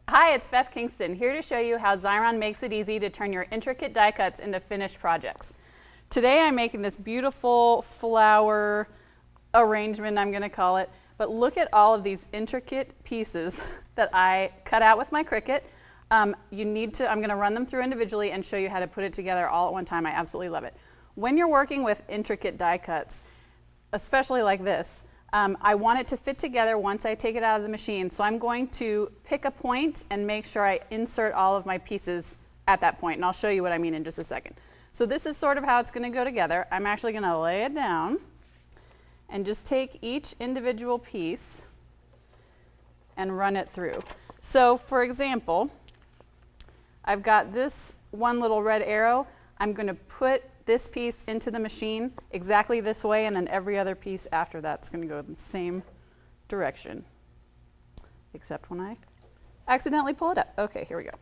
Hi, it's Beth Kingston, here to show you how Xyron makes it easy to turn your intricate die cuts into finished projects. Today I'm making this beautiful flower arrangement, I'm going to call it, but look at all of these intricate pieces that I cut out with my Cricut. I'm going to run them through individually and show you how to put it together all at one time. I absolutely love it. When you're working with intricate die cuts, especially like this, I want it to fit together once I take it out of the machine. So I'm going to pick a point and make sure I insert all of my pieces at that point. And I'll show you what I mean in just a second. So this is sort of how it's going to go together. I'm actually going to lay it down and just take each individual piece and run it through. So for example, I've got this one little red arrow. I'm going to put this piece into the machine exactly this way, and then every other piece after that's going to go in the same direction, except when I accidentally pull it up. Okay, here we go.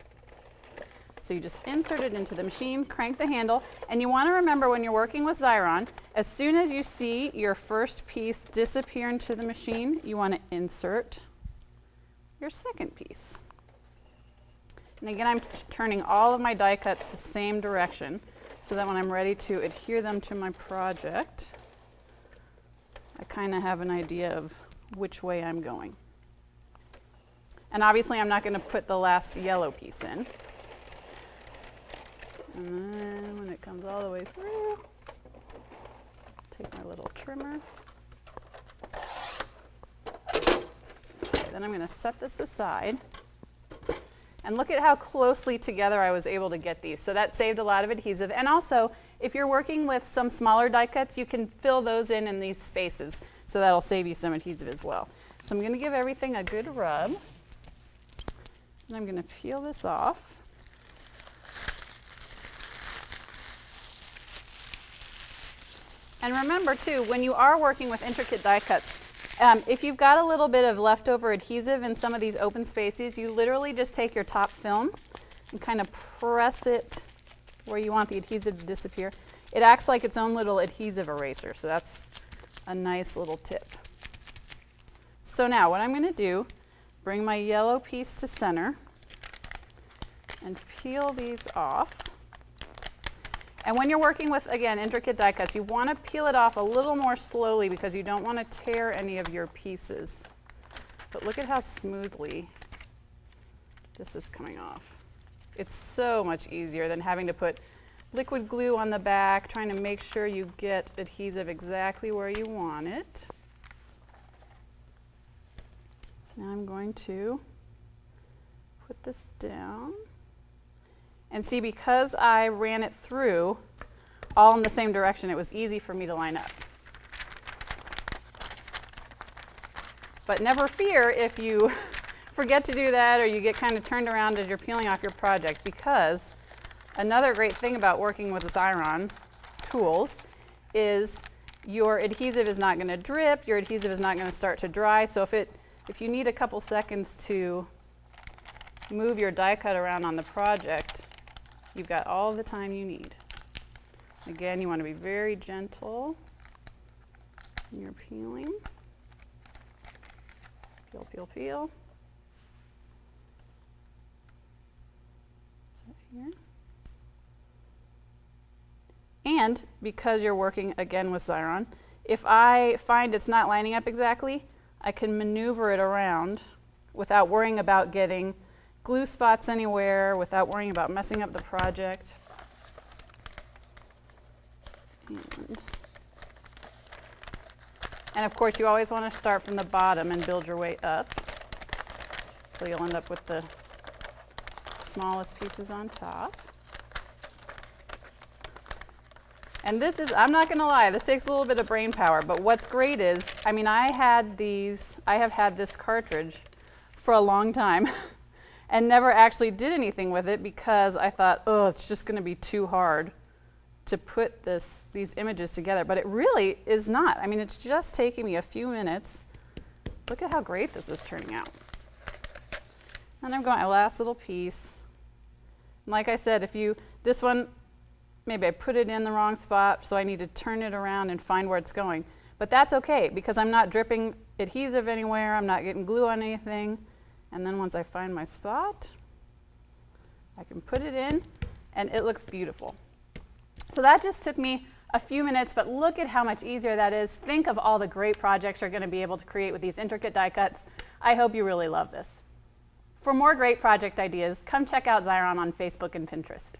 So you just insert it into the machine, crank the handle, and you want to remember when you're working with Xyron, as soon as you see your first piece disappear into the machine, you want to insert your second piece. And again, I'm turning all of my die cuts the same direction, so that when I'm ready to adhere them to my project, I kind of have an idea of which way I'm going. And obviously I'm not going to put the last yellow piece in. And then when it comes all the way through, take my little trimmer. Okay, then I'm going to set this aside. And look at how closely together I was able to get these. So that saved a lot of adhesive. And also, if you're working with some smaller die cuts, you can fill those in these spaces. So that'll save you some adhesive as well. So I'm going to give everything a good rub. And I'm going to peel this off. And remember too, when you are working with intricate die cuts, if you've got a little bit of leftover adhesive in some of these open spaces, you literally just take your top film and kind of press it where you want the adhesive to disappear. It acts like its own little adhesive eraser, so that's a nice little tip. So now what I'm going to do, bring my yellow piece to center and peel these off. And when you're working with, again, intricate die cuts, you want to peel it off a little more slowly because you don't want to tear any of your pieces. But look at how smoothly this is coming off. It's so much easier than having to put liquid glue on the back, trying to make sure you get adhesive exactly where you want it. So now I'm going to put this down. And see, because I ran it through all in the same direction, it was easy for me to line up. But never fear if you forget to do that or you get kind of turned around as you're peeling off your project, because another great thing about working with Xyron tools is your adhesive is not going to drip, your adhesive is not going to start to dry. So if you need a couple seconds to move your die cut around on the project, you've got all the time you need. Again, you want to be very gentle when you're peeling. Peel, peel, peel. So here. And because you're working again with Xyron, if I find it's not lining up exactly, I can maneuver it around without worrying about getting glue spots anywhere, without worrying about messing up the project. And of course, you always want to start from the bottom and build your way up. So you'll end up with the smallest pieces on top. And this is, I'm not going to lie, this takes a little bit of brain power, but what's great is, I mean, I have had this cartridge for a long time. And never actually did anything with it because I thought, oh, it's just going to be too hard to put these images together. But it really is not. I mean, it's just taking me a few minutes. Look at how great this is turning out. And I've got my last little piece. And like I said, this one, maybe I put it in the wrong spot, so I need to turn it around and find where it's going. But that's okay, because I'm not dripping adhesive anywhere, I'm not getting glue on anything. And then once I find my spot, I can put it in and it looks beautiful. So that just took me a few minutes, but look at how much easier that is. Think of all the great projects you're going to be able to create with these intricate die cuts. I hope you really love this. For more great project ideas, come check out Xyron on Facebook and Pinterest.